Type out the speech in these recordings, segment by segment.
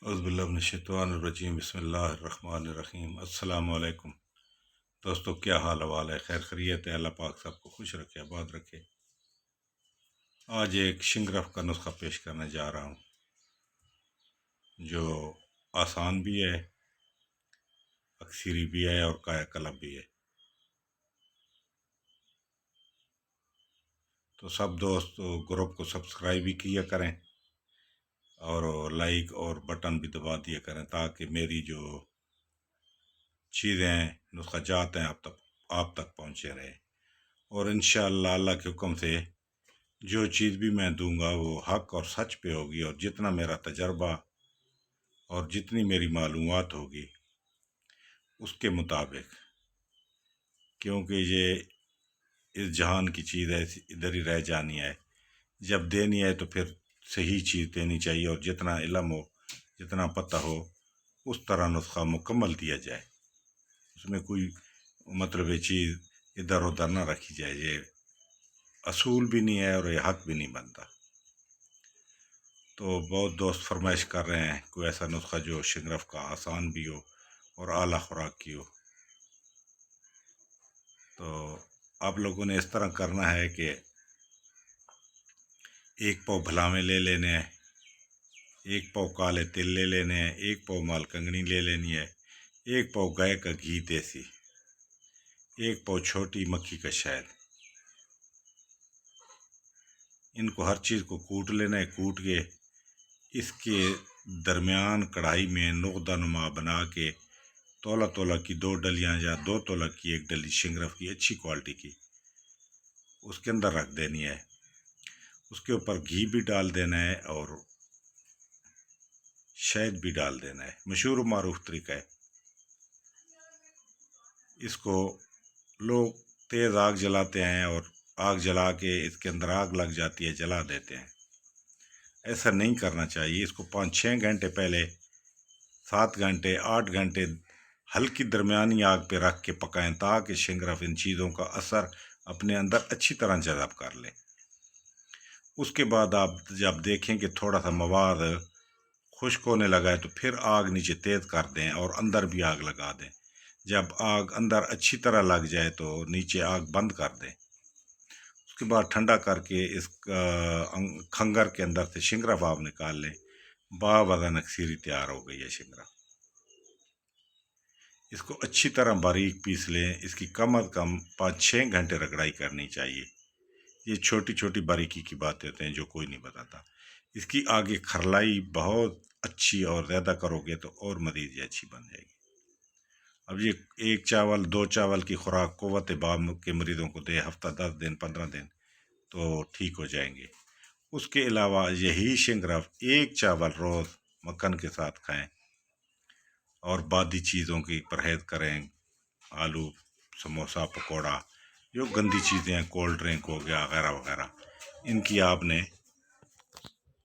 اعوذ باللہ من الشیطان الرجیم، بسم اللہ الرحمن الرحیم۔ السلام علیکم دوستو، کیا حال حوال ہے؟ خیر خیریت ہے؟ اللہ پاک سب کو خوش رکھے، آباد رکھے۔ آج ایک شنگرف کا نسخہ پیش کرنے جا رہا ہوں جو آسان بھی ہے، اکثری بھی ہے اور کایا کلب بھی ہے۔ تو سب دوست گروپ کو سبسکرائب بھی کیا کریں اور لائک اور بٹن بھی دبا دیا کریں تاکہ میری جو چیزیں نسخہ جات ہیں آپ تک پہنچے رہے، اور انشاءاللہ اللہ کے حکم سے جو چیز بھی میں دوں گا وہ حق اور سچ پہ ہوگی، اور جتنا میرا تجربہ اور جتنی میری معلومات ہوگی اس کے مطابق، کیونکہ یہ اس جہان کی چیز ہے، ادھر ہی رہ جانی ہے۔ جب دینی ہے تو پھر صحیح چیز دینی چاہیے، اور جتنا علم ہو، جتنا پتہ ہو، اس طرح نسخہ مکمل دیا جائے۔ اس میں کوئی مطلب یہ چیز ادھر ادھر نہ رکھی جائے، یہ اصول بھی نہیں ہے اور یہ حق بھی نہیں بنتا۔ تو بہت دوست فرمائش کر رہے ہیں کوئی ایسا نسخہ جو شنگرف کا آسان بھی ہو اور اعلیٰ خوراک کی ہو۔ تو آپ لوگوں نے اس طرح کرنا ہے کہ ایک پاؤ بھلاویں لے لینے ہیں، ایک پاؤ کالے تل لے لینے ہیں، ایک پاؤ مال کنگنی لے لینی ہے، ایک پاؤ گائے کا گھی دیسی، ایک پاؤ چھوٹی مکھی کا شہد۔ ان کو ہر چیز کو کوٹ لینا ہے۔ کوٹ کے اس کے درمیان کڑھائی میں نقطہ نما بنا کے تولا تولا کی 2 ڈلیاں یا 2 تولا کی 1 ڈلی شنگرف کی اچھی کوالٹی کی اس کے اندر رکھ دینی ہے۔ اس کے اوپر گھی بھی ڈال دینا ہے اور شہد بھی ڈال دینا ہے۔ مشہور و معروف طریقہ ہے۔ اس کو لوگ تیز آگ جلاتے ہیں اور آگ جلا کے اس کے اندر آگ لگ جاتی ہے، جلا دیتے ہیں۔ ایسا نہیں کرنا چاہیے۔ اس کو 5-6 گھنٹے پہلے، 7 گھنٹے 8 گھنٹے ہلکی درمیانی آگ پہ رکھ کے پکائیں تاکہ شنگرف ان چیزوں کا اثر اپنے اندر اچھی طرح جذب کر لے۔ اس کے بعد آپ جب دیکھیں کہ تھوڑا سا مواد خشک ہونے لگا ہے تو پھر آگ نیچے تیز کر دیں اور اندر بھی آگ لگا دیں۔ جب آگ اندر اچھی طرح لگ جائے تو نیچے آگ بند کر دیں۔ اس کے بعد ٹھنڈا کر کے اس کھنگر کے اندر سے شنگرف آپ نکال لیں۔ باوزن اکثری تیار ہو گئی ہے شنگرف۔ اس کو اچھی طرح باریک پیس لیں۔ اس کی کم از کم 5-6 گھنٹے رگڑائی کرنی چاہیے۔ یہ چھوٹی چھوٹی باریکی کی باتیں ہوتے ہیں جو کوئی نہیں بتاتا۔ اس کی آگے کھرلائی بہت اچھی اور زیادہ کرو گے تو اور مزید یہ اچھی بن جائے گی۔ اب یہ 1 چاول 2 چاول کی خوراک قوت بام کے مریضوں کو دے، ہفتہ 10 دن 15 دن تو ٹھیک ہو جائیں گے۔ اس کے علاوہ یہی شنگرف 1 چاول روز مکھن کے ساتھ کھائیں اور بادی چیزوں کی پرہیز کریں۔ آلو، سموسہ، پکوڑا، جو گندی چیزیں ہیں، کولڈ ڈرنک ہو گیا وغیرہ وغیرہ، ان کی آپ نے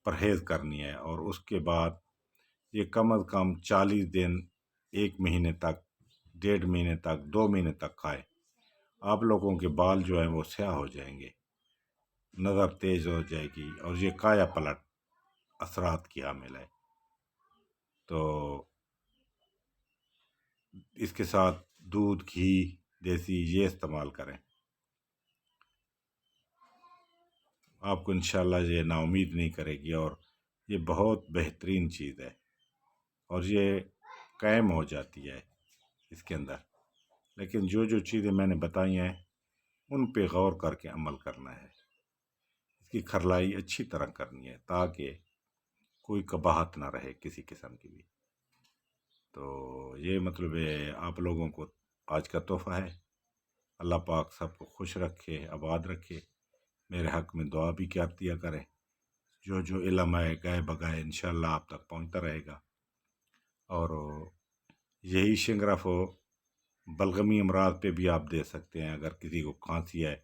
پرہیز کرنی ہے۔ اور اس کے بعد یہ کم از کم 40 دن، 1 مہینے تک، 1.5 مہینے تک، 2 مہینے تک کھائے۔ آپ لوگوں کے بال جو ہیں وہ سیاہ ہو جائیں گے، نظر تیز ہو جائے گی، اور یہ کایا پلٹ اثرات کی حامل ہے۔ تو اس کے ساتھ دودھ، گھی دیسی یہ استعمال کریں۔ آپ کو انشاءاللہ یہ نا امید نہیں کرے گی، اور یہ بہت بہترین چیز ہے اور یہ قائم ہو جاتی ہے اس کے اندر۔ لیکن جو چیزیں میں نے بتائی ہیں ان پہ غور کر کے عمل کرنا ہے۔ اس کی کھرلائی اچھی طرح کرنی ہے تاکہ کوئی قباحت نہ رہے کسی قسم کی بھی۔ تو یہ مطلب ہے آپ لوگوں کو آج کا تحفہ ہے۔ اللہ پاک سب کو خوش رکھے، آباد رکھے۔ میرے حق میں دعا بھی کیا دیا کریں۔ جو علم ہے گائے بگائے انشاءاللہ آپ تک پہنچتا رہے گا۔ اور یہی شنگرف ہو بلغمی امراض پہ بھی آپ دے سکتے ہیں۔ اگر کسی کو کھانسی ہے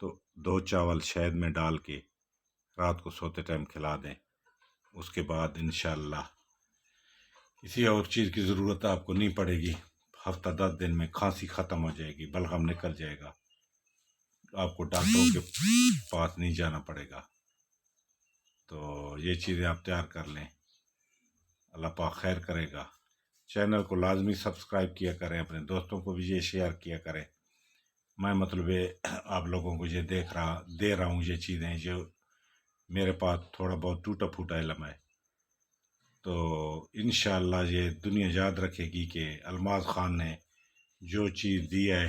تو 2 چاول شہد میں ڈال کے رات کو سوتے ٹائم کھلا دیں۔ اس کے بعد انشاءاللہ کسی اور چیز کی ضرورت آپ کو نہیں پڑے گی۔ ہفتہ 10 دن میں کھانسی ختم ہو جائے گی، بلغم نکل جائے گا، آپ کو ڈاکٹروں کے پاس نہیں جانا پڑے گا۔ تو یہ چیزیں آپ تیار کر لیں۔ اللہ پاک خیر کرے گا۔ چینل کو لازمی سبسکرائب کیا کریں، اپنے دوستوں کو بھی یہ شیئر کیا کریں۔ میں مطلب آپ لوگوں کو یہ دے رہا ہوں یہ چیزیں جو میرے پاس تھوڑا بہت ٹوٹا پھوٹا علم ہے، تو انشاءاللہ یہ دنیا یاد رکھے گی کہ الماس خان نے جو چیز دی ہے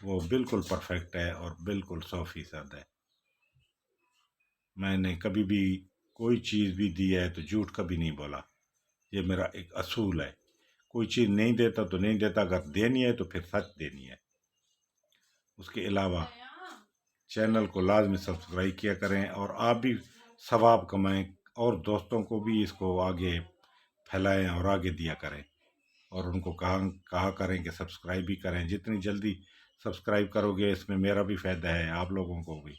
وہ بالکل پرفیکٹ ہے اور بالکل 100% ہے۔ میں نے کبھی بھی کوئی چیز بھی دی ہے تو جھوٹ کبھی نہیں بولا، یہ میرا ایک اصول ہے۔ کوئی چیز نہیں دیتا تو نہیں دیتا، اگر دینی ہے تو پھر سچ دینی ہے۔ اس کے علاوہ چینل کو لازمی سبسکرائب کیا کریں اور آپ بھی ثواب کمائیں، اور دوستوں کو بھی اس کو آگے پھیلائیں اور آگے دیا کریں، اور ان کو کہا کریں کہ سبسکرائب بھی کریں۔ جتنی جلدی سبسکرائب کرو گے اس میں میرا بھی فائدہ ہے، آپ لوگوں کو بھی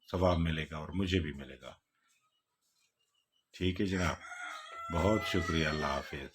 ثواب ملے گا اور مجھے بھی ملے گا۔ ٹھیک ہے جناب، بہت شکریہ، اللہ حافظ۔